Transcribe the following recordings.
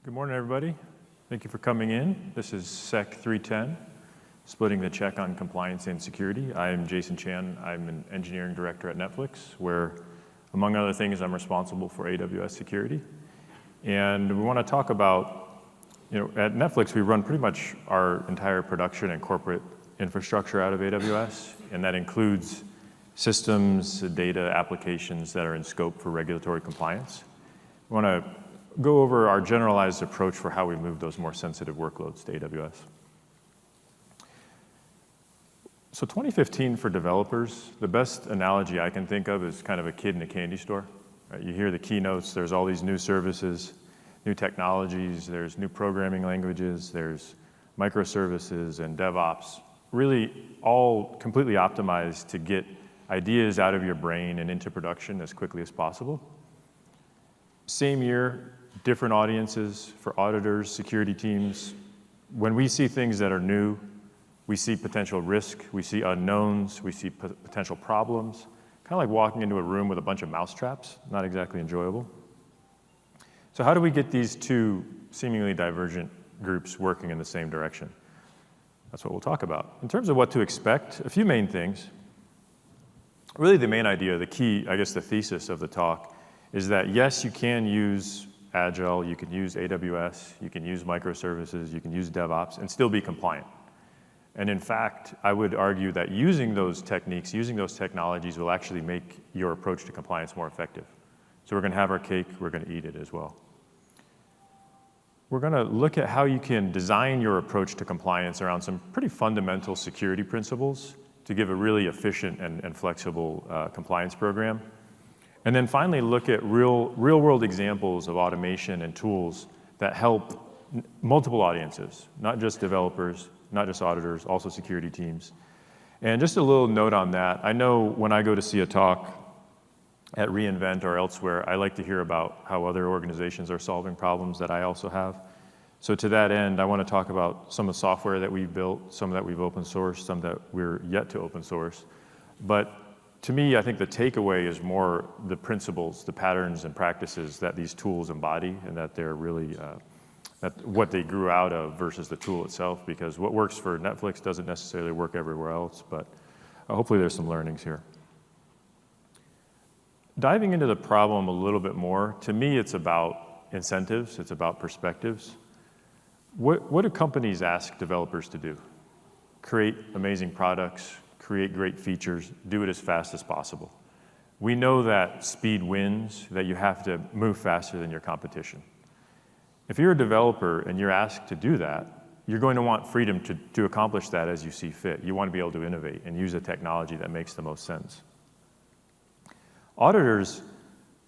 Good morning, everybody. Thank you for coming in. This is SEC310, splitting the check on compliance and security. I am Jason Chan. I'm an engineering director at Netflix, where, among other things, I'm responsible for AWS security. And we want to talk about, at Netflix, we run pretty much our entire production and corporate infrastructure out of AWS, and that includes systems, data, applications that are in scope for regulatory compliance. We want to go over our generalized approach for how we move those more sensitive workloads to AWS. So 2015 for developers, the best analogy I can think of is kind of a kid in a candy store. Right? You hear the keynotes, there's all these new services, new technologies, there's new programming languages, there's microservices and DevOps, really all completely optimized to get ideas out of your brain and into production as quickly as possible. Same year, different audiences for auditors, security teams. When we see things that are new, we see potential risk, we see unknowns, we see potential problems, kind of like walking into a room with a bunch of mousetraps, not exactly enjoyable. So how do we get these two seemingly divergent groups working in the same direction? That's what we'll talk about. In terms of what to expect, a few main things. Really the main idea, the key, I guess the thesis of the talk, is that yes, you can use Agile, you can use AWS, you can use microservices, you can use DevOps, and still be compliant. And in fact, I would argue that using those techniques, using those technologies will actually make your approach to compliance more effective. So we're going to have our cake, we're going to eat it as well. We're going to look at how you can design your approach to compliance around some pretty fundamental security principles to give a really efficient and flexible compliance program. And then finally, look at real-world examples of automation and tools that help multiple audiences, not just developers, not just auditors, also security teams. And just a little note on that, I know when I go to see a talk at reInvent or elsewhere, I like to hear about how other organizations are solving problems that I also have. So to that end, I want to talk about some of the software that we've built, some that we've open sourced, some that we're yet to open source. But to me, I think the takeaway is more the principles, the patterns and practices that these tools embody, and that they're really what they grew out of versus the tool itself, because what works for Netflix doesn't necessarily work everywhere else, but hopefully there's some learnings here. Diving into the problem a little bit more, to me it's about incentives, it's about perspectives. What do companies ask developers to do? Create amazing products, create great features, do it as fast as possible. We know that speed wins, that you have to move faster than your competition. If you're a developer and you're asked to do that, you're going to want freedom to accomplish that as you see fit. You want to be able to innovate and use a technology that makes the most sense. Auditors,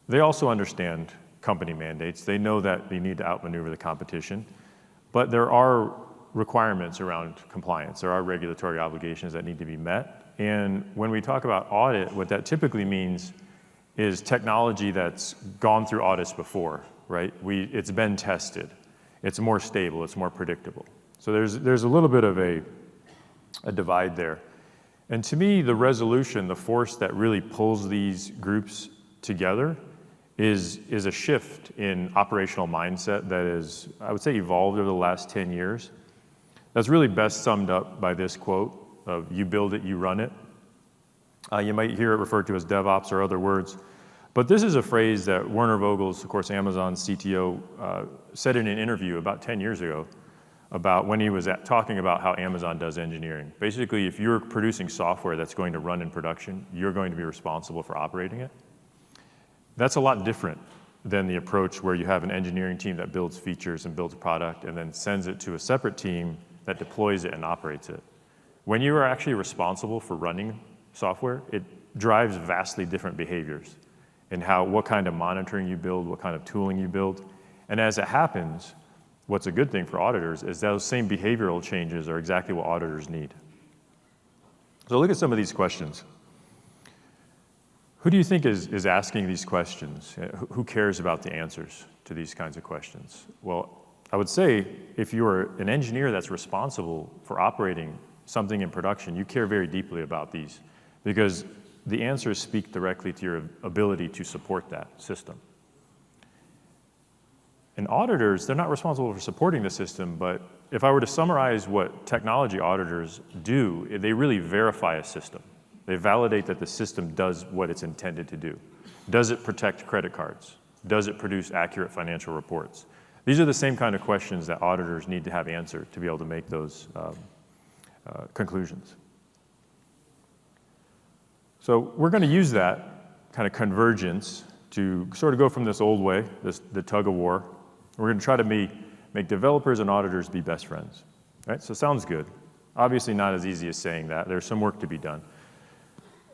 they also understand company mandates. They know that they need to outmaneuver the competition, but there are requirements around compliance. There are regulatory obligations that need to be met. And when we talk about audit, what that typically means is technology that's gone through audits before, right? It's been tested. It's more stable. It's more predictable. So there's a little bit of a divide there. And to me, the resolution, the force that really pulls these groups together is a shift in operational mindset that is, I would say, evolved over the last 10 years. That's really best summed up by this quote of you build it, you run it. You might hear it referred to as DevOps or other words, but this is a phrase that Werner Vogels, of course, Amazon's CTO, said in an interview about 10 years ago about when he was talking about how Amazon does engineering. Basically, if you're producing software that's going to run in production, you're going to be responsible for operating it. That's a lot different than the approach where you have an engineering team that builds features and builds product and then sends it to a separate team that deploys it and operates it. When you are actually responsible for running software, it drives vastly different behaviors in what kind of monitoring you build, what kind of tooling you build. And as it happens, what's a good thing for auditors is those same behavioral changes are exactly what auditors need. So look at some of these questions. Who do you think is asking these questions? Who cares about the answers to these kinds of questions? Well, I would say if you're an engineer that's responsible for operating something in production, you care very deeply about these because the answers speak directly to your ability to support that system. And auditors, they're not responsible for supporting the system, but if I were to summarize what technology auditors do, they really verify a system. They validate that the system does what it's intended to do. Does it protect credit cards? Does it produce accurate financial reports? These are the same kind of questions that auditors need to have answered to be able to make those conclusions. So we're going to use that kind of convergence to sort of go from this old way, the tug of war. We're going to try to make developers and auditors be best friends. Right? So sounds good. Obviously not as easy as saying that. There's some work to be done.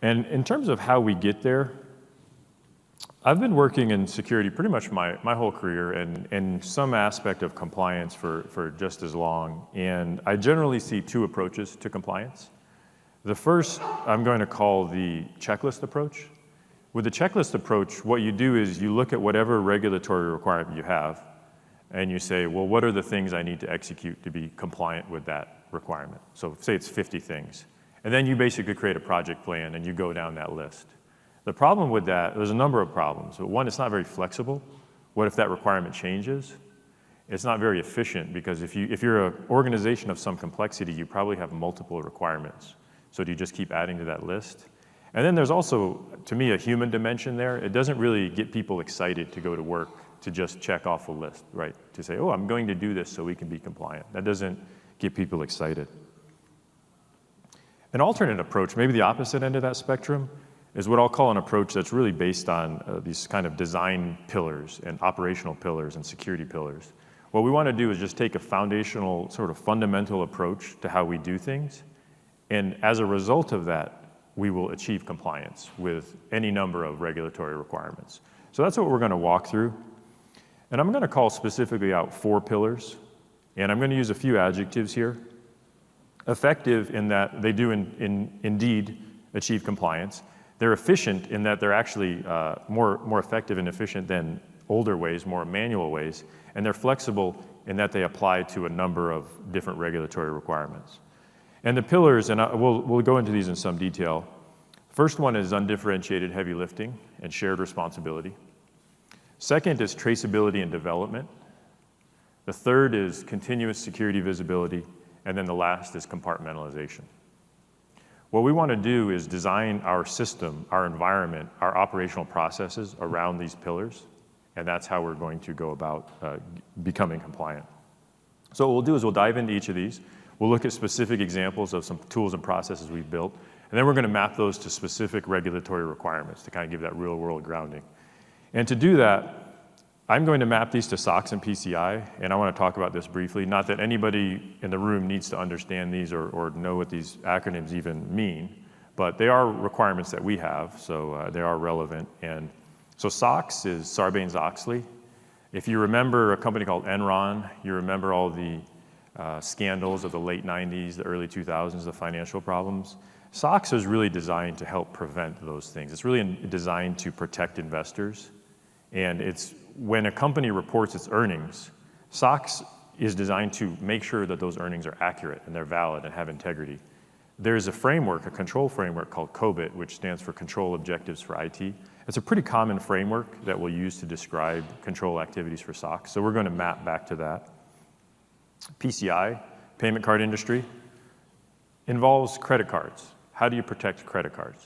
And in terms of how we get there, I've been working in security pretty much my whole career and in some aspect of compliance for just as long. And I generally see two approaches to compliance. The first I'm going to call the checklist approach. With the checklist approach, what you do is you look at whatever regulatory requirement you have and you say, well, what are the things I need to execute to be compliant with that requirement? So say it's 50 things. And then you basically create a project plan and you go down that list. The problem with that, there's a number of problems. But one, it's not very flexible. What if that requirement changes? It's not very efficient because if you're an organization of some complexity, you probably have multiple requirements. So do you just keep adding to that list? And then there's also, to me, a human dimension there. It doesn't really get people excited to go to work to just check off a list, right? To say, oh, I'm going to do this so we can be compliant. That doesn't get people excited. An alternate approach, maybe the opposite end of that spectrum, is what I'll call an approach that's really based on these kind of design pillars and operational pillars and security pillars. What we want to do is just take a foundational, sort of fundamental approach to how we do things. And as a result of that, we will achieve compliance with any number of regulatory requirements. So that's what we're going to walk through. And I'm going to call specifically out 4 pillars. And I'm going to use a few adjectives here. Effective in that they do indeed achieve compliance. They're efficient in that they're actually more effective and efficient than older ways, more manual ways. And they're flexible in that they apply to a number of different regulatory requirements. And the pillars, and we'll go into these in some detail. First one is undifferentiated heavy lifting and shared responsibility. Second is traceability and development. The third is continuous security visibility. And then the last is compartmentalization. What we want to do is design our system, our environment, our operational processes around these pillars. And that's how we're going to go about becoming compliant. So what we'll do is we'll dive into each of these. We'll look at specific examples of some tools and processes we've built. And then we're going to map those to specific regulatory requirements to kind of give that real world grounding. And to do that, I'm going to map these to SOX and PCI, and I want to talk about this briefly. Not that anybody in the room needs to understand these or know what these acronyms even mean, but they are requirements that we have, so they are relevant. And so SOX is Sarbanes-Oxley. If you remember a company called Enron, you remember all the scandals of the late 90s, the early 2000s, the financial problems. SOX is really designed to help prevent those things. It's really designed to protect investors. And it's when a company reports its earnings, SOX is designed to make sure that those earnings are accurate and they're valid and have integrity. There's a framework, a control framework called COBIT, which stands for Control Objectives for IT. It's a pretty common framework that we'll use to describe control activities for SOX. So we're going to map back to that. PCI, payment card industry, involves credit cards. How do you protect credit cards?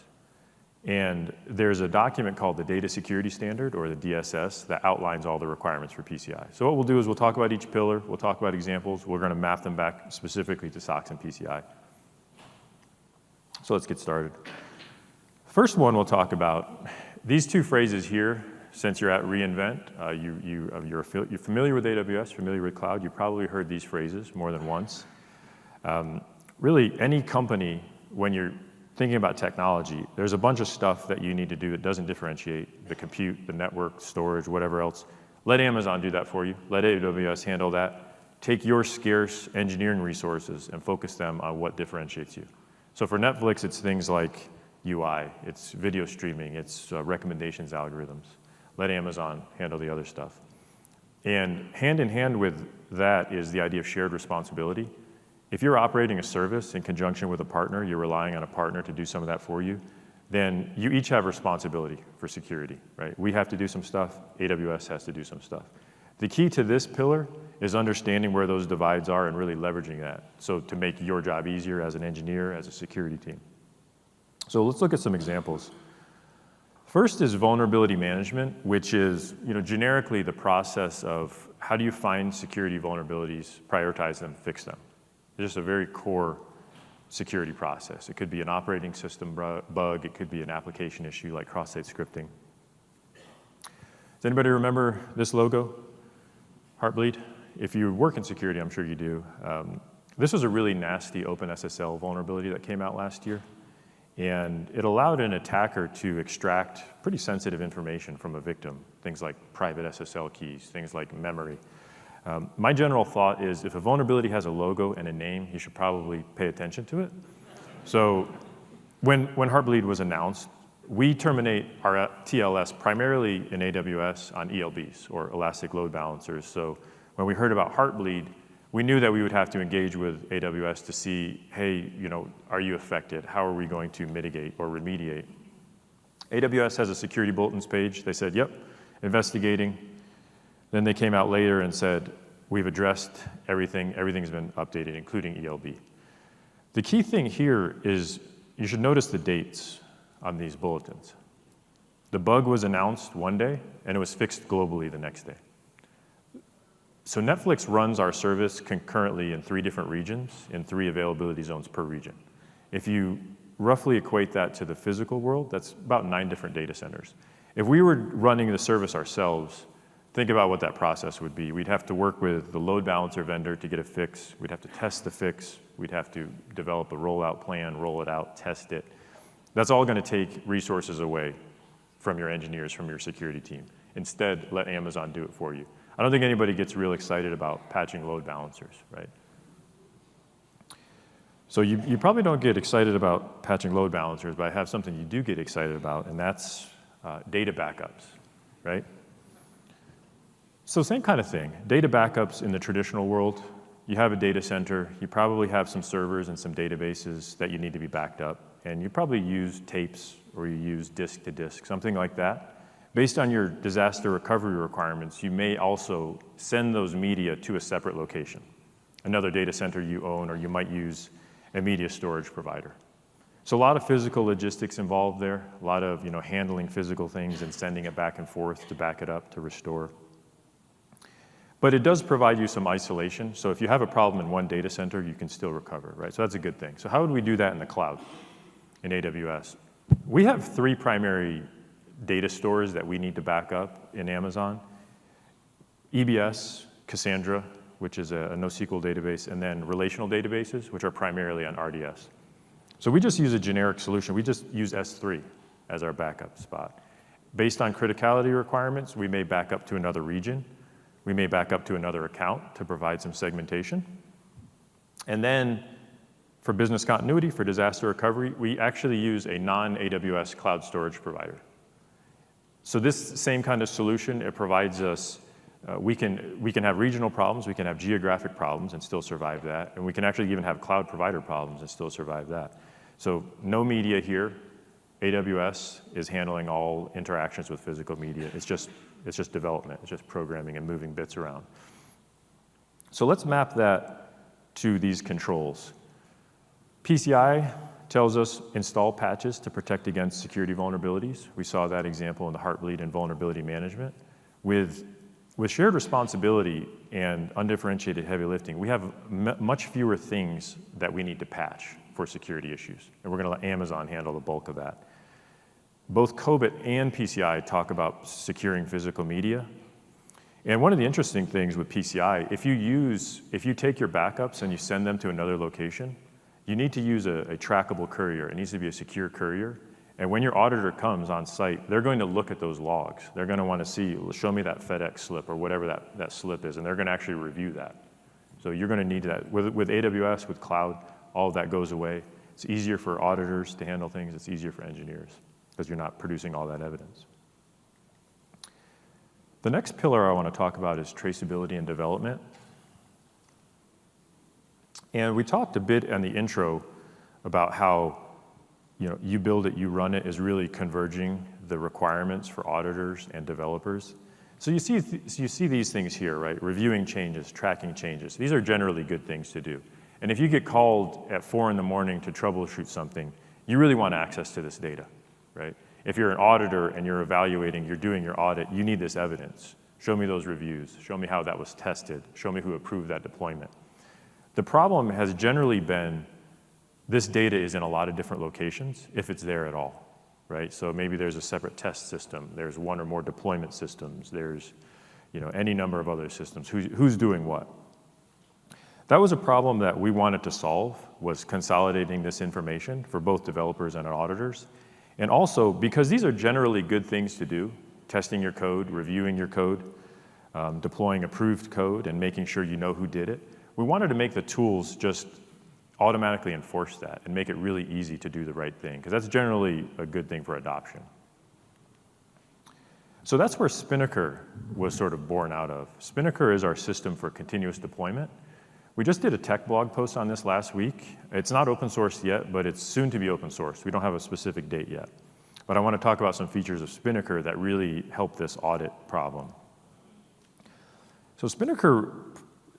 And there's a document called the Data Security Standard, or the DSS, that outlines all the requirements for PCI. So what we'll do is we'll talk about each pillar, we'll talk about examples, we're going to map them back specifically to SOX and PCI. So let's get started. First one we'll talk about, these two phrases here, since you're at reInvent, you're familiar with AWS, familiar with cloud, you probably heard these phrases more than once. Really, any company, when you're thinking about technology, there's a bunch of stuff that you need to do that doesn't differentiate the compute, the network, storage, whatever else. Let Amazon do that for you. Let AWS handle that. Take your scarce engineering resources and focus them on what differentiates you. So for Netflix, it's things like UI, it's video streaming, it's recommendations algorithms. Let Amazon handle the other stuff. And hand in hand with that is the idea of shared responsibility. If you're operating a service in conjunction with a partner, you're relying on a partner to do some of that for you, then you each have responsibility for security, right? We have to do some stuff, AWS has to do some stuff. The key to this pillar is understanding where those divides are and really leveraging that. So to make your job easier as an engineer, as a security team. So let's look at some examples. First is vulnerability management, which is generically the process of how do you find security vulnerabilities, prioritize them, fix them. It's just a very core security process. It could be an operating system bug. It could be an application issue like cross-site scripting. Does anybody remember this logo? Heartbleed? If you work in security, I'm sure you do. This was a really nasty OpenSSL vulnerability that came out last year. And it allowed an attacker to extract pretty sensitive information from a victim, things like private SSL keys, things like memory. My general thought is if a vulnerability has a logo and a name, you should probably pay attention to it. So when Heartbleed was announced, we terminate our TLS primarily in AWS on ELBs, or elastic load balancers. So when we heard about Heartbleed, we knew that we would have to engage with AWS to see, hey, are you affected? How are we going to mitigate or remediate? AWS has a security bulletins page. They said, yep, investigating. Then they came out later and said, we've addressed everything. Everything's been updated, including ELB. The key thing here is you should notice the dates on these bulletins. The bug was announced one day, and it was fixed globally the next day. So Netflix runs our service concurrently in 3 different regions, in 3 availability zones per region. If you roughly equate that to the physical world, that's about 9 different data centers. If we were running the service ourselves, think about what that process would be. We'd have to work with the load balancer vendor to get a fix. We'd have to test the fix. We'd have to develop a rollout plan, roll it out, test it. That's all going to take resources away from your engineers, from your security team. Instead, let Amazon do it for you. I don't think anybody gets real excited about patching load balancers, right? So you probably don't get excited about patching load balancers, but I have something you do get excited about, and that's data backups, right? So same kind of thing. Data backups in the traditional world, you have a data center, you probably have some servers and some databases that you need to be backed up, and you probably use tapes or you use disk to disk, something like that. Based on your disaster recovery requirements, you may also send those media to a separate location, another data center you own, or you might use a media storage provider. So a lot of physical logistics involved there, a lot of handling physical things and sending it back and forth to back it up, to restore. But it does provide you some isolation. So if you have a problem in one data center, you can still recover, right? So that's a good thing. So how would we do that in the cloud, in AWS? We have 3 primary data stores that we need to back up in Amazon: EBS, Cassandra, which is a NoSQL database, and then relational databases, which are primarily on RDS. So we just use a generic solution. We just use S3 as our backup spot. Based on criticality requirements, we may back up to another region. We may back up to another account to provide some segmentation. And then for business continuity, for disaster recovery, we actually use a non-AWS cloud storage provider. So this same kind of solution, it provides us, we can have regional problems, we can have geographic problems and still survive that, and we can actually even have cloud provider problems and still survive that. So no media here. AWS is handling all interactions with physical media. It's just development, it's just programming and moving bits around. So let's map that to these controls. PCI tells us install patches to protect against security vulnerabilities. We saw that example in the Heartbleed and vulnerability management. With shared responsibility and undifferentiated heavy lifting, we have much fewer things that we need to patch for security issues. And we're going to let Amazon handle the bulk of that. Both COBIT and PCI talk about securing physical media. And one of the interesting things with PCI, if you take your backups and you send them to another location, you need to use a trackable courier. It needs to be a secure courier. And when your auditor comes on site, they're going to look at those logs. They're going to want to see, show me that FedEx slip or whatever that slip is, and they're going to actually review that. So you're going to need that. With AWS, with cloud, all of that goes away. It's easier for auditors to handle things. It's easier for engineers because you're not producing all that evidence. The next pillar I want to talk about is traceability and development. And we talked a bit in the intro about how you build it, you run it is really converging the requirements for auditors and developers. So you see these things here, right? Reviewing changes, tracking changes. These are generally good things to do. And if you get called at 4 in the morning to troubleshoot something, you really want access to this data, right? If you're an auditor and you're evaluating, you're doing your audit, you need this evidence. Show me those reviews. Show me how that was tested. Show me who approved that deployment. The problem has generally been this data is in a lot of different locations, if it's there at all, right? So maybe there's a separate test system. There's one or more deployment systems. There's any number of other systems. Who's doing what? That was a problem that we wanted to solve, was consolidating this information for both developers and auditors. And also, because these are generally good things to do, testing your code, reviewing your code, deploying approved code, and making sure you know who did it, we wanted to make the tools just automatically enforce that and make it really easy to do the right thing, because that's generally a good thing for adoption. So that's where Spinnaker was sort of born out of. Spinnaker is our system for continuous deployment. We just did a tech blog post on this last week. It's not open source yet, but it's soon to be open source. We don't have a specific date yet. But I want to talk about some features of Spinnaker that really help this audit problem. So Spinnaker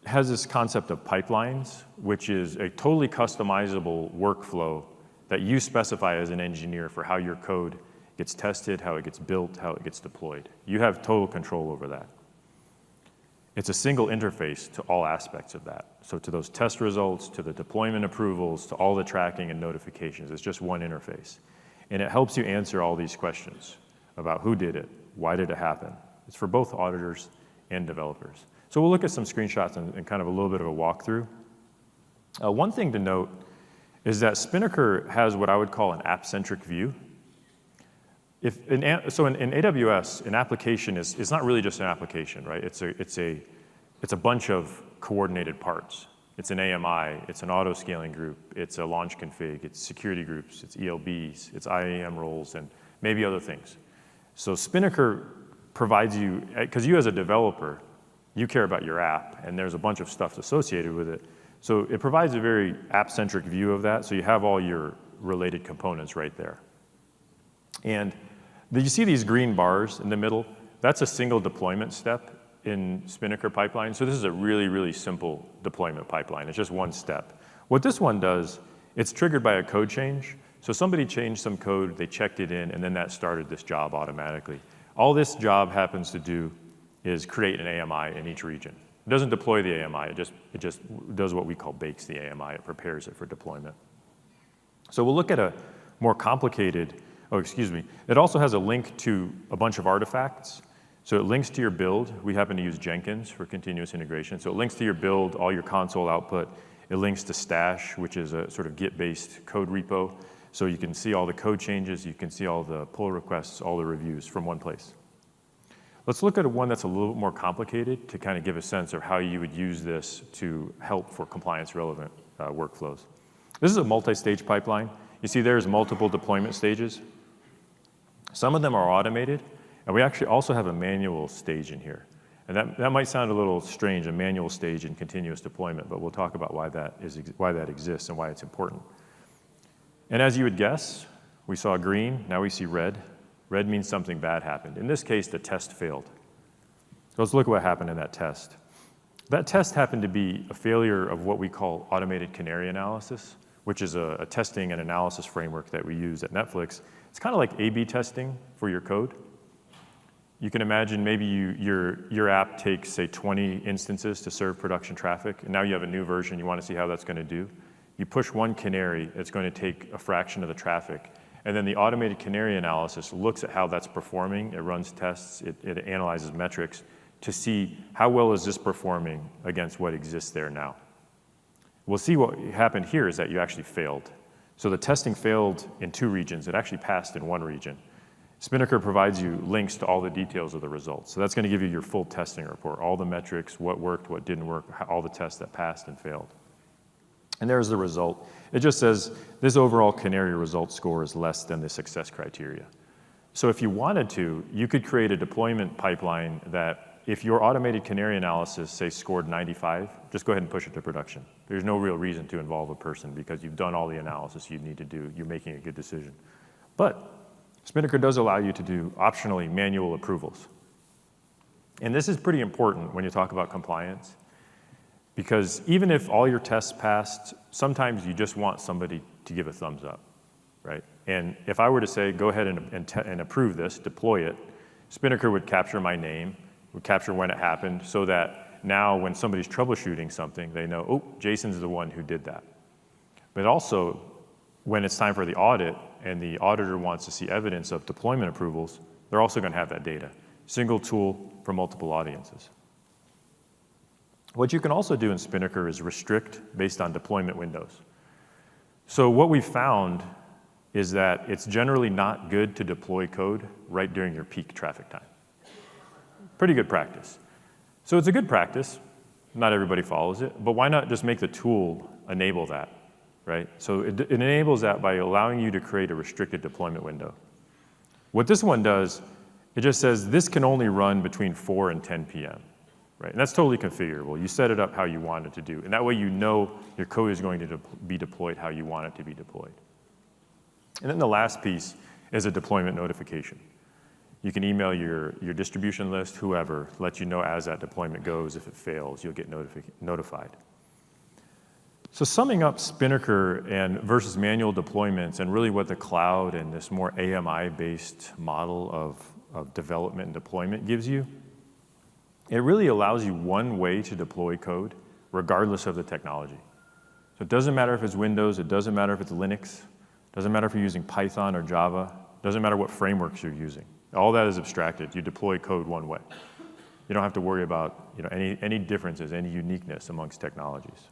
has this concept of pipelines, which is a totally customizable workflow that you specify as an engineer for how your code gets tested, how it gets built, how it gets deployed. You have total control over that. It's a single interface to all aspects of that. So to those test results, to the deployment approvals, to all the tracking and notifications, it's just one interface. And it helps you answer all these questions about who did it, why did it happen. It's for both auditors and developers. So we'll look at some screenshots and kind of a little bit of a walkthrough. One thing to note is that Spinnaker has what I would call an app-centric view. So in AWS, an application is not really just an application, right? It's a bunch of coordinated parts. It's an AMI, it's an auto-scaling group, it's a launch config, it's security groups, it's ELBs, it's IAM roles, and maybe other things. So Spinnaker provides you, because you as a developer, you care about your app, and there's a bunch of stuff associated with it. So it provides a very app-centric view of that, so you have all your related components right there. And you see these green bars in the middle? That's a single deployment step in Spinnaker pipeline. So this is a really, really simple deployment pipeline. It's just one step. What this one does, it's triggered by a code change. So somebody changed some code, they checked it in, and then that started this job automatically. All this job happens to do is create an AMI in each region. It doesn't deploy the AMI, it just does what we call bakes the AMI. It prepares it for deployment. So we'll look at a more complicated, it also has a link to a bunch of artifacts. So it links to your build. We happen to use Jenkins for continuous integration. So it links to your build, all your console output. It links to Stash, which is a sort of Git-based code repo. So you can see all the code changes, you can see all the pull requests, all the reviews from one place. Let's look at one that's a little bit more complicated to kind of give a sense of how you would use this to help for compliance-relevant workflows. This is a multi-stage pipeline. You see there's multiple deployment stages. Some of them are automated, and we actually also have a manual stage in here. And that might sound a little strange, a manual stage in continuous deployment, but we'll talk about why that exists and why it's important. And as you would guess, we saw green, now we see red. Red means something bad happened. In this case, the test failed. So let's look at what happened in that test. That test happened to be a failure of what we call automated Canary analysis, which is a testing and analysis framework that we use at Netflix. It's kind of like A/B testing for your code. You can imagine maybe your app takes, say, 20 instances to serve production traffic, and now you have a new version, you want to see how that's going to do. You push one canary, it's going to take a fraction of the traffic, and then the automated Canary analysis looks at how that's performing, it runs tests, it analyzes metrics to see how well is this performing against what exists there now. We'll see what happened here is that you actually failed. So the testing failed in 2 regions. It actually passed in 1 region. Spinnaker provides you links to all the details of the results. So that's going to give you your full testing report, all the metrics, what worked, what didn't work, all the tests that passed and failed. And there's the result. It just says this overall Canary result score is less than the success criteria. So if you wanted to, you could create a deployment pipeline that if your automated Canary analysis, say, scored 95, just go ahead and push it to production. There's no real reason to involve a person because you've done all the analysis you need to do. You're making a good decision. But Spinnaker does allow you to do optionally manual approvals. And this is pretty important when you talk about compliance, because even if all your tests passed, sometimes you just want somebody to give a thumbs up, right? And if I were to say, go ahead and approve this, deploy it, Spinnaker would capture my name, would capture when it happened, so that now when somebody's troubleshooting something, they know, oh, Jason's the one who did that. But also, when it's time for the audit and the auditor wants to see evidence of deployment approvals, they're also going to have that data. Single tool for multiple audiences. What you can also do in Spinnaker is restrict based on deployment windows. So what we found is that it's generally not good to deploy code right during your peak traffic time. Pretty good practice. So it's a good practice. Not everybody follows it, but why not just make the tool enable that, right? So it enables that by allowing you to create a restricted deployment window. What this one does, it just says this can only run between 4 and 10 p.m., right? And that's totally configurable. You set it up how you want it to do, and that way you know your code is going to be deployed how you want it to be deployed. And then the last piece is a deployment notification. You can email your distribution list, whoever, let you know as that deployment goes. If it fails, you'll get notified. So summing up Spinnaker and versus manual deployments and really what the cloud and this more AMI-based model of development and deployment gives you, it really allows you one way to deploy code regardless of the technology. So it doesn't matter if it's Windows, it doesn't matter if it's Linux, it doesn't matter if you're using Python or Java, it doesn't matter what frameworks you're using. All that is abstracted. You deploy code one way. You don't have to worry about any differences, any uniqueness amongst technologies.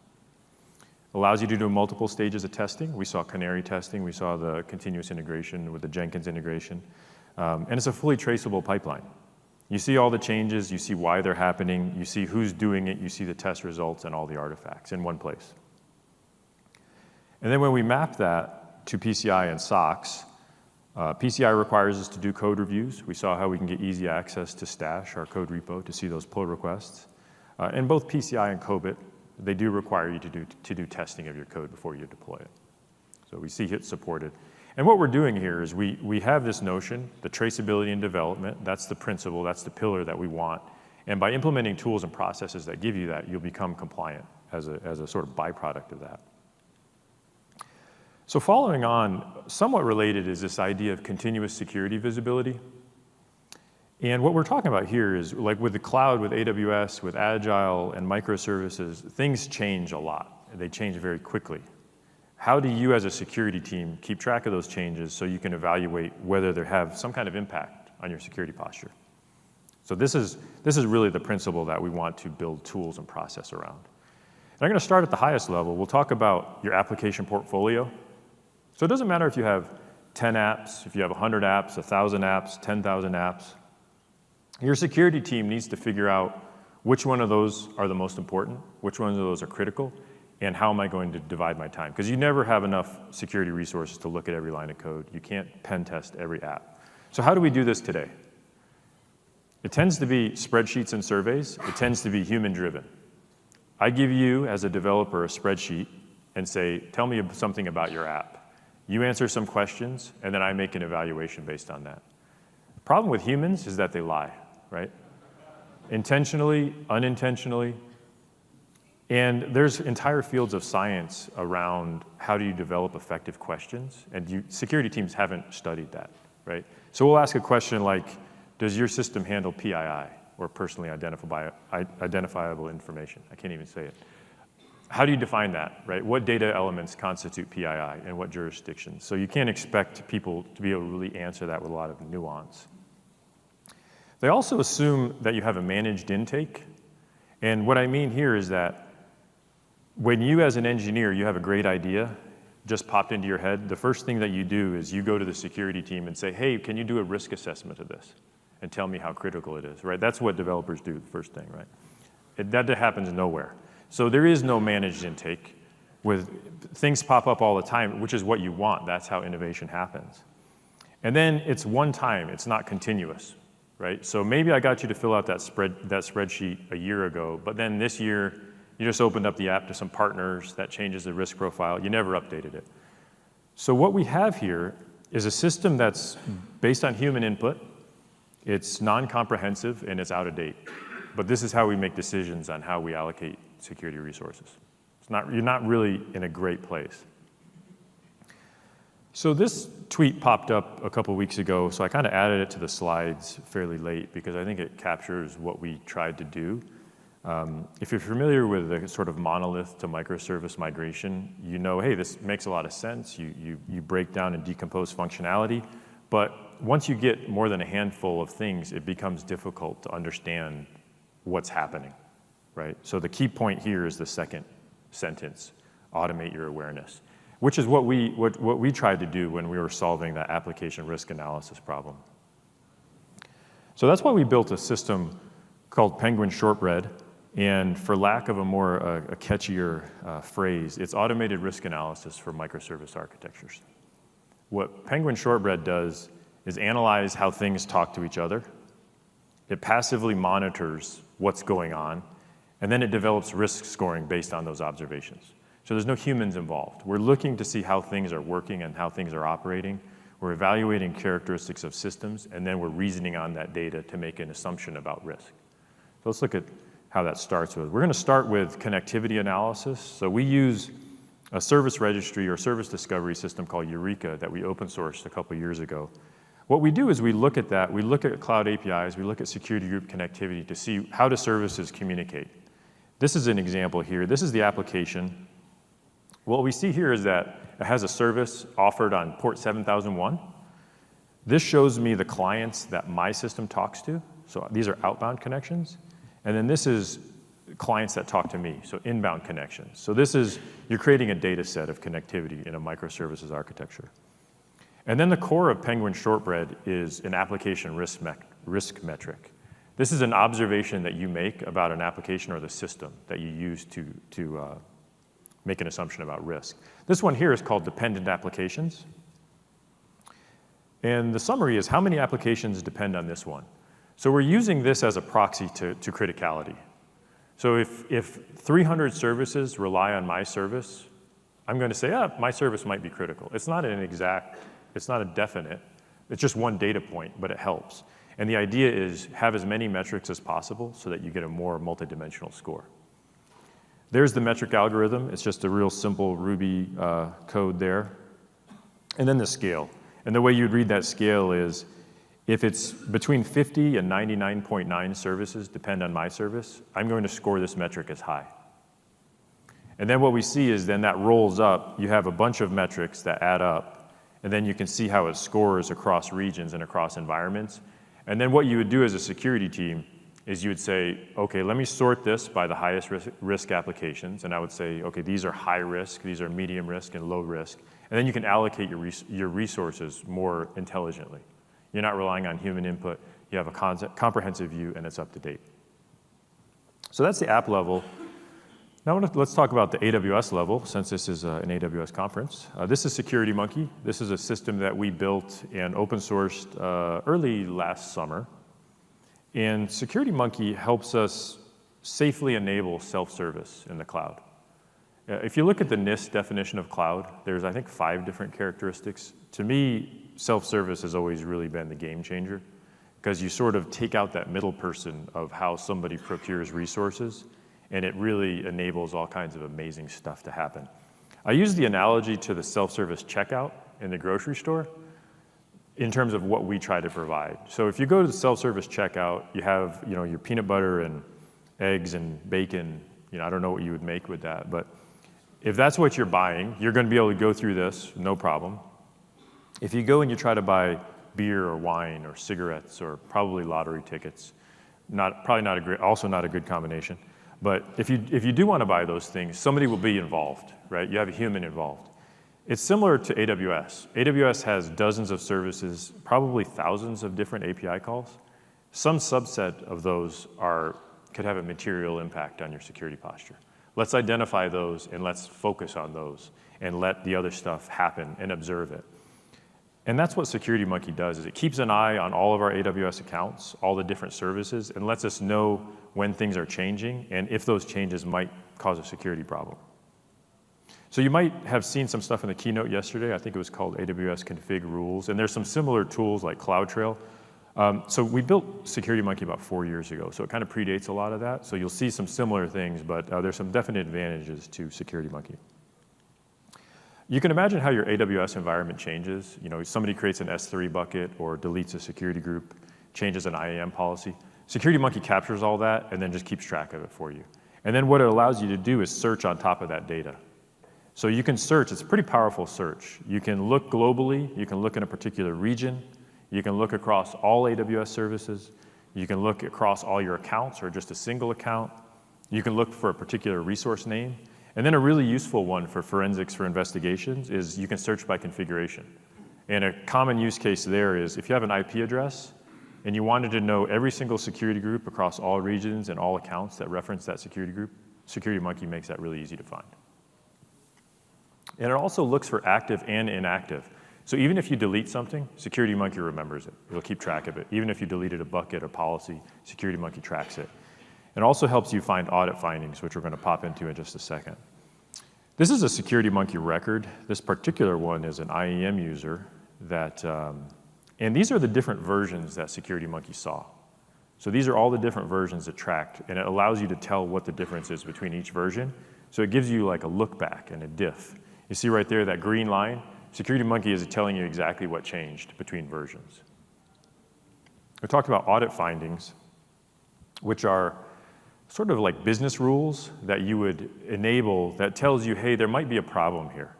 Allows you to do multiple stages of testing. We saw Canary testing. We saw the continuous integration with the Jenkins integration. And it's a fully traceable pipeline. You see all the changes. You see why they're happening. You see who's doing it. You see the test results and all the artifacts in one place. And then when we map that to PCI and SOX, PCI requires us to do code reviews. We saw how we can get easy access to Stash, our code repo, to see those pull requests. And both PCI and COBIT, they do require you to do testing of your code before you deploy it. So we see it supported. And what we're doing here is we have this notion, the traceability and development, that's the principle, that's the pillar that we want. And by implementing tools and processes that give you that, you'll become compliant as a sort of byproduct of that. So following on, somewhat related is this idea of continuous security visibility. And what we're talking about here is, like with the cloud, with AWS, with agile and microservices, things change a lot. They change very quickly. How do you as a security team keep track of those changes so you can evaluate whether they have some kind of impact on your security posture? So this is really the principle that we want to build tools and process around. And I'm going to start at the highest level. We'll talk about your application portfolio. So it doesn't matter if you have 10 apps, if you have 100 apps, 1,000 apps, 10,000 apps. Your security team needs to figure out which one of those are the most important, which ones of those are critical, and how am I going to divide my time? Because you never have enough security resources to look at every line of code. You can't pen test every app. So how do we do this today? It tends to be spreadsheets and surveys. It tends to be human-driven. I give you, as a developer, a spreadsheet and say, tell me something about your app. You answer some questions, and then I make an evaluation based on that. The problem with humans is that they lie, right? Intentionally, unintentionally. And there's entire fields of science around how do you develop effective questions, and security teams haven't studied that, right? So we'll ask a question like, does your system handle PII, or personally identifiable information? I can't even say it. How do you define that, right? What data elements constitute PII and what jurisdictions? So you can't expect people to be able to really answer that with a lot of nuance. They also assume that you have a managed intake. And what I mean here is that when you as an engineer, you have a great idea, just popped into your head, the first thing that you do is you go to the security team and say, hey, can you do a risk assessment of this? And tell me how critical it is, right? That's what developers do, the first thing, right? That happens nowhere. So there is no managed intake. Things pop up all the time, which is what you want. That's how innovation happens. And then it's one time. It's not continuous, right? So maybe I got you to fill out that spreadsheet a year ago, but then this year you just opened up the app to some partners. That changes the risk profile. You never updated it. So what we have here is a system that's based on human input. It's non-comprehensive and it's out of date. But this is how we make decisions on how we allocate security resources. You're not really in a great place. So this tweet popped up a couple weeks ago, so I kind of added it to the slides fairly late because I think it captures what we tried to do. If you're familiar with the sort of monolith to microservice migration, you know, hey, this makes a lot of sense. You break down and decompose functionality, but once you get more than a handful of things, it becomes difficult to understand what's happening, right? So the key point here is the second sentence, automate your awareness, which is what we tried to do when we were solving that application risk analysis problem. So that's why we built a system called Penguin Shortbread, and for lack of a more a catchier phrase, it's automated risk analysis for microservice architectures. What Penguin Shortbread does is analyze how things talk to each other. It passively monitors what's going on, and then it develops risk scoring based on those observations. So there's no humans involved. We're looking to see how things are working and how things are operating. We're evaluating characteristics of systems, and then we're reasoning on that data to make an assumption about risk. So let's look at how that starts with. We're going to start with connectivity analysis. So we use a service registry or service discovery system called Eureka that we open sourced a couple years ago. What we do is we look at that, we look at cloud APIs, we look at security group connectivity to see how do services communicate. This is an example here. This is the application. What we see here is that it has a service offered on port 7001. This shows me the clients that my system talks to. So these are outbound connections. And then this is clients that talk to me, so inbound connections. So this is, you're creating a data set of connectivity in a microservices architecture. And then the core of Penguin Shortbread is an application risk metric. This is an observation that you make about an application or the system that you use to make an assumption about risk. This one here is called dependent applications. And the summary is how many applications depend on this one. So we're using this as a proxy to criticality. So if 300 services rely on my service, I'm going to say, my service might be critical. It's not an exact, it's not a definite, it's just one data point, but it helps. And the idea is have as many metrics as possible so that you get a more multidimensional score. There's the metric algorithm. It's just a real simple Ruby code there. And then the scale. And the way you'd read that scale is if it's between 50 and 99.9 services depend on my service, I'm going to score this metric as high. And then what we see is then that rolls up. You have a bunch of metrics that add up, and then you can see how it scores across regions and across environments. And then what you would do as a security team is you would say, okay, let me sort this by the highest risk applications. And I would say, okay, these are high risk, these are medium risk, and low risk. And then you can allocate your resources more intelligently. You're not relying on human input. You have a comprehensive view, and it's up to date. So that's the app level. Now let's talk about the AWS level, since this is an AWS conference. This is SecurityMonkey. This is a system that we built and open sourced early last summer. And SecurityMonkey helps us safely enable self-service in the cloud. If you look at the NIST definition of cloud, there's, I think, 5 different characteristics. To me, self-service has always really been the game changer because you sort of take out that middle person of how somebody procures resources, and it really enables all kinds of amazing stuff to happen. I use the analogy to the self-service checkout in the grocery store in terms of what we try to provide. So if you go to the self-service checkout, you have your peanut butter and eggs and bacon. I don't know what you would make with that, but if that's what you're buying, you're going to be able to go through this, no problem. If you go and you try to buy beer or wine or cigarettes or probably lottery tickets, also not a good combination. But if you do want to buy those things, somebody will be involved, right? You have a human involved. It's similar to AWS. AWS has dozens of services, probably thousands of different API calls. Some subset of those could have a material impact on your security posture. Let's identify those and let's focus on those and let the other stuff happen and observe it. And that's what SecurityMonkey does, is it keeps an eye on all of our AWS accounts, all the different services, and lets us know when things are changing and if those changes might cause a security problem. So you might have seen some stuff in the keynote yesterday. I think it was called AWS Config Rules. And there's some similar tools like CloudTrail. So we built SecurityMonkey about 4 years ago, so it kind of predates a lot of that. So you'll see some similar things, but there's some definite advantages to SecurityMonkey. You can imagine how your AWS environment changes. You know, somebody creates an S3 bucket or deletes a security group, changes an IAM policy. SecurityMonkey captures all that and then just keeps track of it for you. And then what it allows you to do is search on top of that data. So you can search, it's a pretty powerful search. You can look globally, you can look in a particular region, you can look across all AWS services, you can look across all your accounts or just a single account, you can look for a particular resource name, and then a really useful one for forensics for investigations is you can search by configuration. And a common use case there is if you have an IP address and you wanted to know every single security group across all regions and all accounts that reference that security group, SecurityMonkey makes that really easy to find. And it also looks for active and inactive. So even if you delete something, SecurityMonkey remembers it. It'll keep track of it. Even if you deleted a bucket or policy, SecurityMonkey tracks it. It also helps you find audit findings, which we're going to pop into in just a second. This is a SecurityMonkey record. This particular one is an IAM user that, and these are the different versions that SecurityMonkey saw. So these are all the different versions it tracked, and it allows you to tell what the difference is between each version. So it gives you like a look back and a diff. You see right there, that green line? SecurityMonkey is telling you exactly what changed between versions. We talked about audit findings, which are sort of like business rules that you would enable that tells you, hey, there might be a problem here.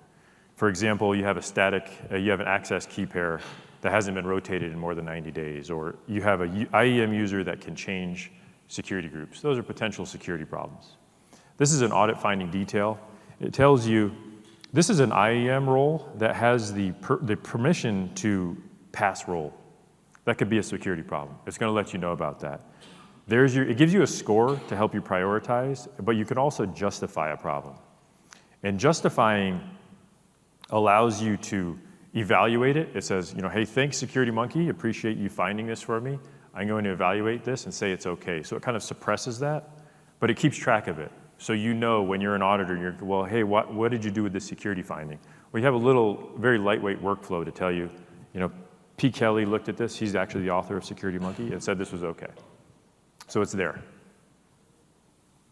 For example, you have an access key pair that hasn't been rotated in more than 90 days, or you have a IAM user that can change security groups. Those are potential security problems. This is an audit finding detail. It tells you, this is an IAM role that has the permission to pass role. That could be a security problem. It's going to let you know about that. It gives you a score to help you prioritize, but you can also justify a problem. And justifying allows you to evaluate it. It says, you know, hey, thanks SecurityMonkey, appreciate you finding this for me. I'm going to evaluate this and say it's okay. So it kind of suppresses that, but it keeps track of it. So you know when you're an auditor, you're, well, hey, what did you do with this security finding? We have a little, very lightweight workflow to tell you, you know, P. Kelly looked at this. He's actually the author of SecurityMonkey and said this was okay. So it's there.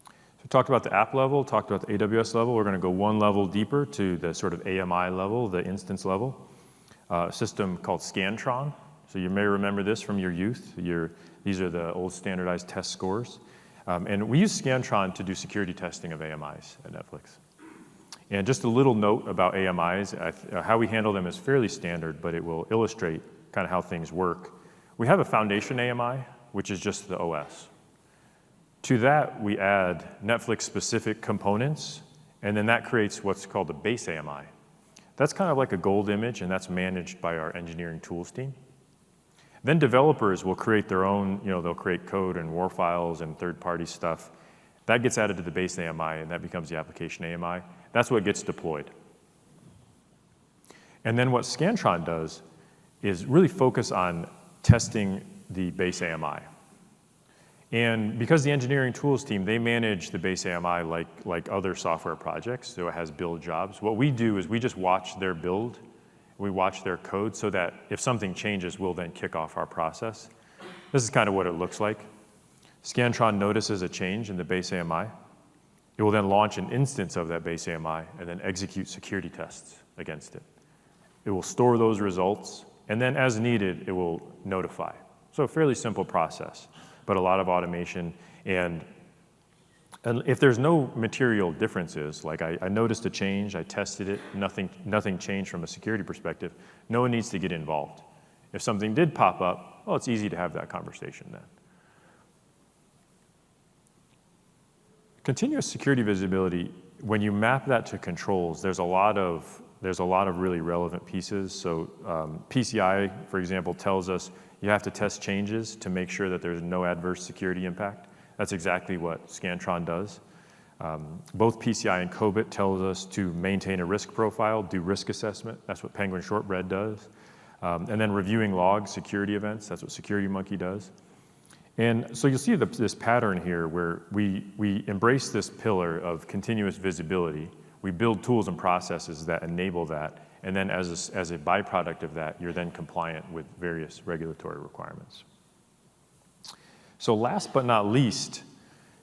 So we talked about the app level, talked about the AWS level. We're going to go one level deeper to the sort of AMI level, the instance level. A system called Scantron. So you may remember this from your youth. These are the old standardized test scores. And we use Scantron to do security testing of AMIs at Netflix. And just a little note about AMIs, how we handle them is fairly standard, but it will illustrate kind of how things work. We have a foundation AMI, which is just the OS. To that, we add Netflix-specific components, and then that creates what's called the base AMI. That's kind of like a gold image, and that's managed by our engineering tools team. Then developers will create their own, you know, they'll create code and WAR files and third-party stuff. That gets added to the base AMI, and that becomes the application AMI. That's what gets deployed. And then what Scantron does is really focus on testing the base AMI. And because the engineering tools team, they manage the base AMI like other software projects, so it has build jobs. What we do is we just watch their build, we watch their code so that if something changes, we'll then kick off our process. This is kind of what it looks like. Scantron notices a change in the base AMI. It will then launch an instance of that base AMI and then execute security tests against it. It will store those results, and then as needed, it will notify. So a fairly simple process, but a lot of automation. And if there's no material differences, like I noticed a change, I tested it, nothing changed from a security perspective, no one needs to get involved. If something did pop up, well, it's easy to have that conversation then. Continuous security visibility, when you map that to controls, there's a lot of really relevant pieces. So PCI, for example, tells us you have to test changes to make sure that there's no adverse security impact. That's exactly what Scantron does. Both PCI and COBIT tells us to maintain a risk profile, do risk assessment. That's what Penguin Shortbread does. And then reviewing logs, security events. That's what SecurityMonkey does. And so you'll see this pattern here where we embrace this pillar of continuous visibility. We build tools and processes that enable that. And then as a byproduct of that, you're then compliant with various regulatory requirements. So last but not least,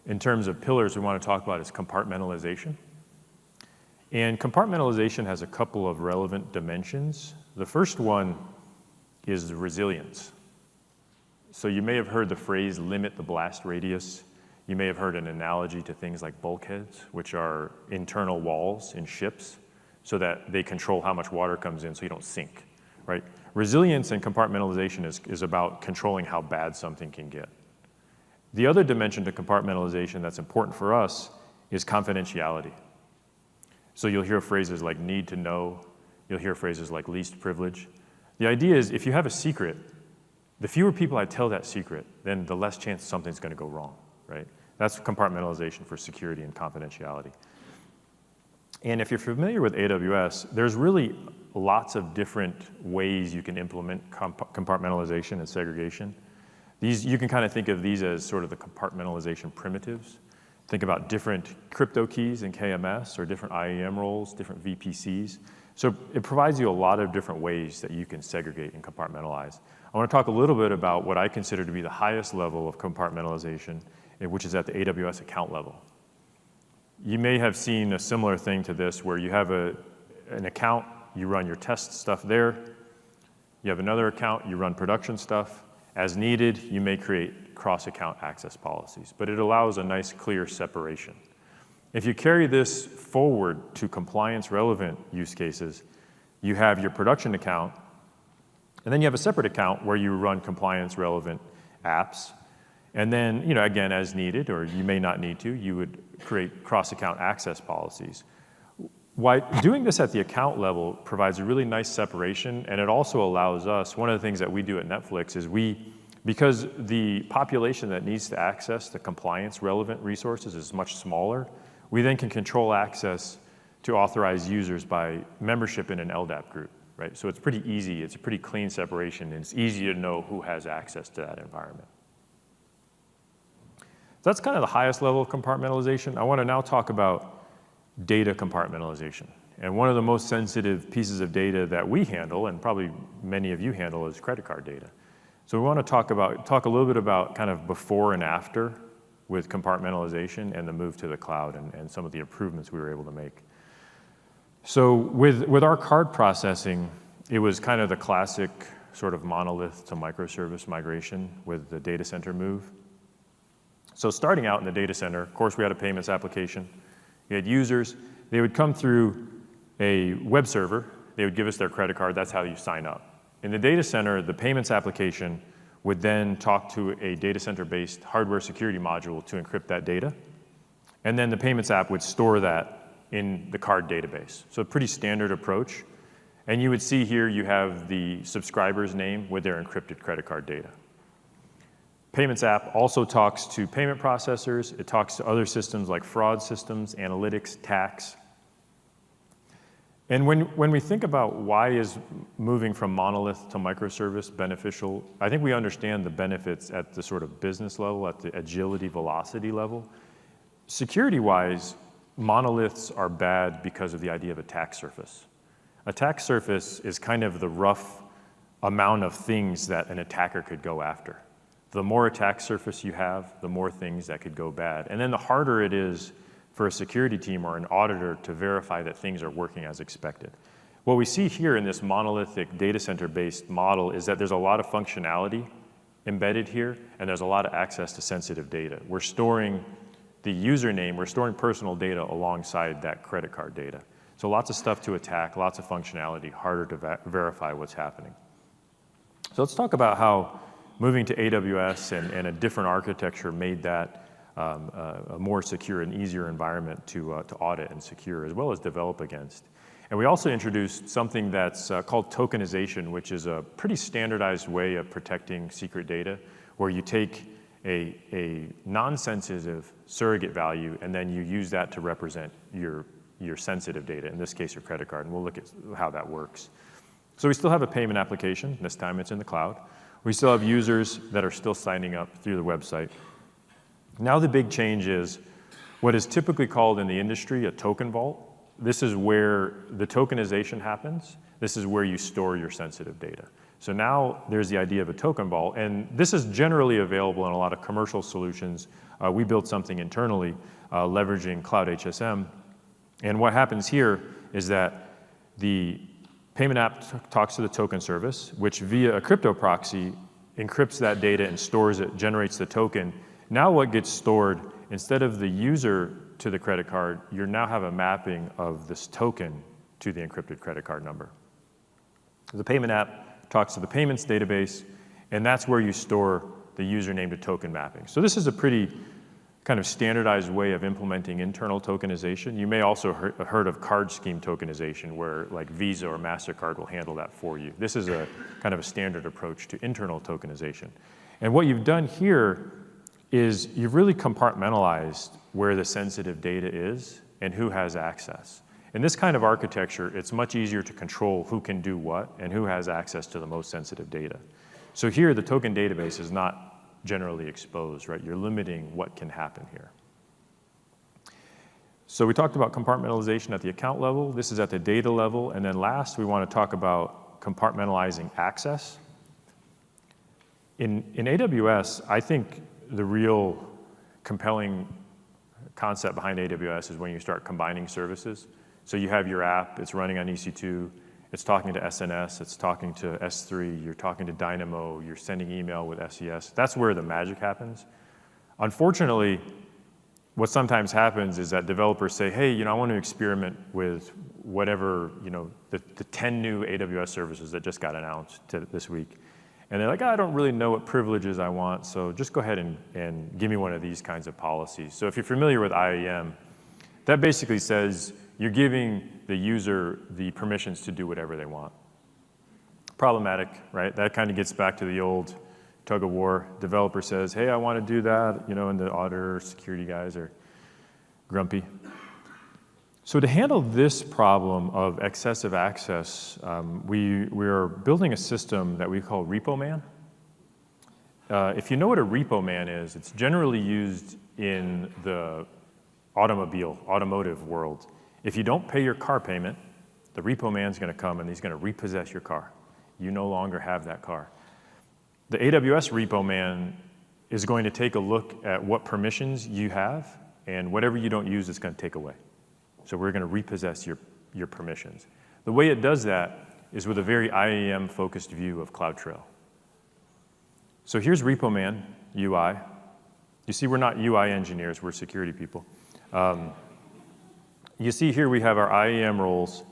in terms of pillars we want to talk about is compartmentalization. And compartmentalization has a couple of relevant dimensions. The first one is resilience. So you may have heard the phrase limit the blast radius. You may have heard an analogy to things like bulkheads, which are internal walls in ships so that they control how much water comes in so you don't sink, right? Resilience and compartmentalization is about controlling how bad something can get. The other dimension to compartmentalization that's important for us is confidentiality. So you'll hear phrases like need to know, you'll hear phrases like least privilege. The idea is if you have a secret, the fewer people I tell that secret, then the less chance something's going to go wrong, right? That's compartmentalization for security and confidentiality. And if you're familiar with AWS, there's really lots of different ways you can implement compartmentalization and segregation. You can kind of think of these as sort of the compartmentalization primitives. Think about different crypto keys in KMS or different IAM roles, different VPCs. So it provides you a lot of different ways that you can segregate and compartmentalize. I want to talk a little bit about what I consider to be the highest level of compartmentalization, which is at the AWS account level. You may have seen a similar thing to this where you have an account, you run your test stuff there. You have another account, you run production stuff. As needed, you may create cross-account access policies, but it allows a nice, clear separation. If you carry this forward to compliance-relevant use cases, you have your production account, and then you have a separate account where you run compliance-relevant apps. And then, again, as needed, or you may not need to, you would create cross-account access policies. Why doing this at the account level provides a really nice separation, and it also allows us, one of the things that we do at Netflix is because the population that needs to access the compliance-relevant resources is much smaller, we then can control access to authorized users by membership in an LDAP group, right? So it's pretty easy, it's a pretty clean separation, and it's easy to know who has access to that environment. So that's kind of the highest level of compartmentalization. I want to now talk about data compartmentalization. And one of the most sensitive pieces of data that we handle, and probably many of you handle, is credit card data. So we want to talk a little bit about kind of before and after with compartmentalization and the move to the cloud and some of the improvements we were able to make. So with our card processing, it was kind of the classic sort of monolith to microservice migration with the data center move. So starting out in the data center, of course, we had a payments application. We had users. They would come through a web server. They would give us their credit card. That's how you sign up. In the data center, the payments application would then talk to a data center-based hardware security module to encrypt that data. And then the payments app would store that in the card database. So a pretty standard approach. And you would see here you have the subscriber's name with their encrypted credit card data. Payments app also talks to payment processors. It talks to other systems like fraud systems, analytics, tax. And when we think about why is moving from monolith to microservice beneficial, I think we understand the benefits at the sort of business level, at the agility, velocity level. Security-wise, monoliths are bad because of the idea of attack surface. Attack surface is kind of the rough amount of things that an attacker could go after. The more attack surface you have, the more things that could go bad. And then the harder it is for a security team or an auditor to verify that things are working as expected. What we see here in this monolithic data center-based model is that there's a lot of functionality embedded here, and there's a lot of access to sensitive data. We're storing the username, we're storing personal data alongside that credit card data. So lots of stuff to attack, lots of functionality, harder to verify what's happening. So let's talk about how moving to AWS and a different architecture made that a more secure and easier environment to audit and secure, as well as develop against. And we also introduced something that's called tokenization, which is a pretty standardized way of protecting secret data, where you take a non-sensitive surrogate value, and then you use that to represent your sensitive data, in this case, your credit card, and we'll look at how that works. So we still have a payment application. This time it's in the cloud. We still have users that are still signing up through the website. Now the big change is what is typically called in the industry a token vault. This is where the tokenization happens. This is where you store your sensitive data. So now there's the idea of a token vault, and this is generally available in a lot of commercial solutions. We built something internally leveraging Cloud HSM, and what happens here is that the payment app talks to the token service, which via a crypto proxy encrypts that data and stores it, generates the token. Now what gets stored, instead of the user to the credit card, you now have a mapping of this token to the encrypted credit card number. The payment app talks to the payments database, and that's where you store the username to token mapping. So this is a pretty kind of standardized way of implementing internal tokenization. You may also heard of card scheme tokenization, where like Visa or MasterCard will handle that for you. This is a kind of a standard approach to internal tokenization. And what you've done here is you've really compartmentalized where the sensitive data is and who has access. In this kind of architecture, it's much easier to control who can do what and who has access to the most sensitive data. So here, the token database is not generally exposed, right? You're limiting what can happen here. So we talked about compartmentalization at the account level. This is at the data level. And then last, we want to talk about compartmentalizing access. In AWS, I think the real compelling concept behind AWS is when you start combining services. So you have your app, it's running on EC2, it's talking to SNS, it's talking to S3, you're talking to Dynamo, you're sending email with SES. That's where the magic happens. Unfortunately, what sometimes happens is that developers say, hey, I want to experiment with whatever, the 10 new AWS services that just got announced this week. And they're like, I don't really know what privileges I want, so just go ahead and give me one of these kinds of policies. So if you're familiar with IAM, that basically says you're giving the user the permissions to do whatever they want. Problematic, right? That kind of gets back to the old tug of war. Developer says, hey, I want to do that, and the auditor, security guys are grumpy. So to handle this problem of excessive access, we are building a system that we call Repoman. If you know what a Repoman is, it's generally used in the automotive world. If you don't pay your car payment, the Repoman's going to come and he's going to repossess your car. You no longer have that car. The AWS Repoman is going to take a look at what permissions you have, and whatever you don't use, it's going to take away. So we're going to repossess your permissions. The way it does that is with a very IAM-focused view of CloudTrail. So here's Repoman UI. You see, we're not UI engineers, we're security people. You see here we have our IAM roles.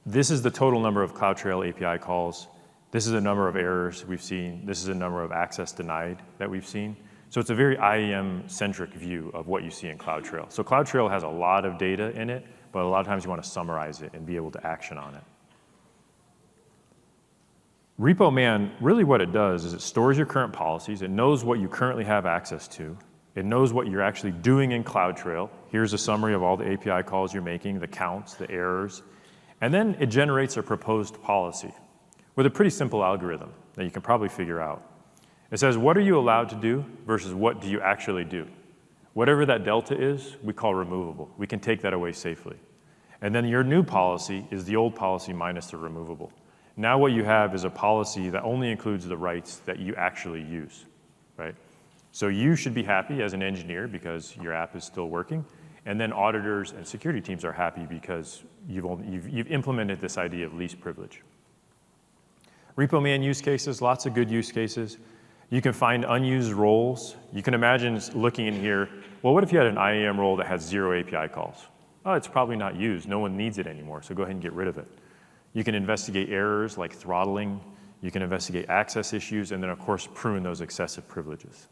This is the total number of CloudTrail API calls. This is the number of errors we've seen. This is the number of access denied that we've seen. So it's a very IAM-centric view of what you see in CloudTrail. So CloudTrail has a lot of data in it, but a lot of times you want to summarize it and be able to action on it. Repoman, really what it does is it stores your current policies. It knows what you currently have access to. It knows what you're actually doing in CloudTrail. Here's a summary of all the API calls you're making, the counts, the errors. And then it generates a proposed policy with a pretty simple algorithm that you can probably figure out. It says, what are you allowed to do versus what do you actually do? Whatever that delta is, we call removable. We can take that away safely. And then your new policy is the old policy minus the removable. Now what you have is a policy that only includes the rights that you actually use, right? So you should be happy as an engineer because your app is still working. And then auditors and security teams are happy because you've implemented this idea of least privilege. Repoman use cases, lots of good use cases. You can find unused roles. You can imagine looking in here, well, what if you had an IAM role that has 0 API calls? Oh, it's probably not used. No one needs it anymore, so go ahead and get rid of it. You can investigate errors like throttling. You can investigate access issues, and then, of course, prune those excessive privileges.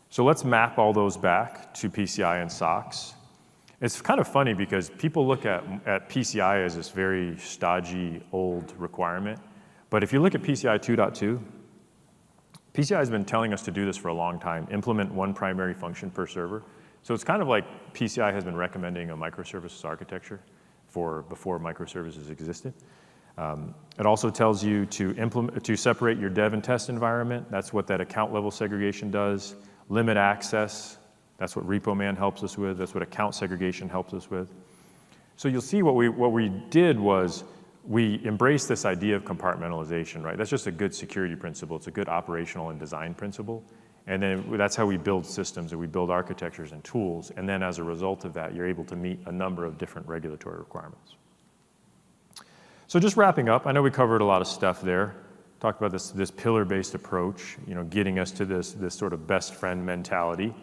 So let's map all those back to PCI and SOX. It's kind of funny because people look at PCI as this very stodgy, old requirement. But if you look at PCI 2.2, PCI has been telling us to do this for a long time, implement one primary function per server. So it's kind of like PCI has been recommending a microservices architecture before microservices existed. It also tells you to separate your dev and test environment. That's what that account level segregation does. Limit access. That's what Repoman helps us with. That's what account segregation helps us with. So you'll see what we did was we embrace this idea of compartmentalization, right? That's just a good security principle. It's a good operational and design principle. And then that's how we build systems, and we build architectures and tools. And then as a result of that, you're able to meet a number of different regulatory requirements. So just wrapping up, I know we covered a lot of stuff there. Talked about this pillar-based approach, getting us to this sort of best friend mentality.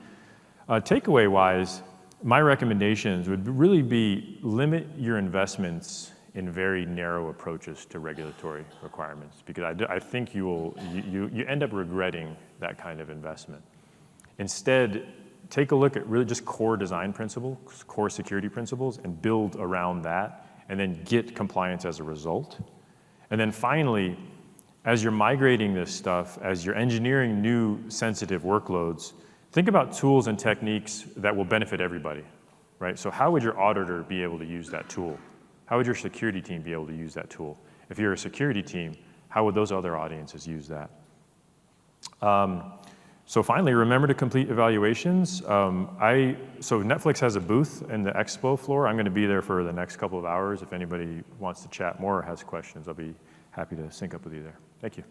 Takeaway-wise, my recommendations would really be limit your investments in very narrow approaches to regulatory requirements, because I think you end up regretting that kind of investment. Instead, take a look at really just core design principles, core security principles, and build around that, and then get compliance as a result. And then finally, as you're migrating this stuff, as you're engineering new sensitive workloads, think about tools and techniques that will benefit everybody, right? So how would your auditor be able to use that tool? How would your security team be able to use that tool? If you're a security team, how would those other audiences use that? So finally, remember to complete evaluations. So Netflix has a booth in the expo floor. I'm going to be there for the next couple of hours. If anybody wants to chat more or has questions, I'll be happy to sync up with you there. Thank you.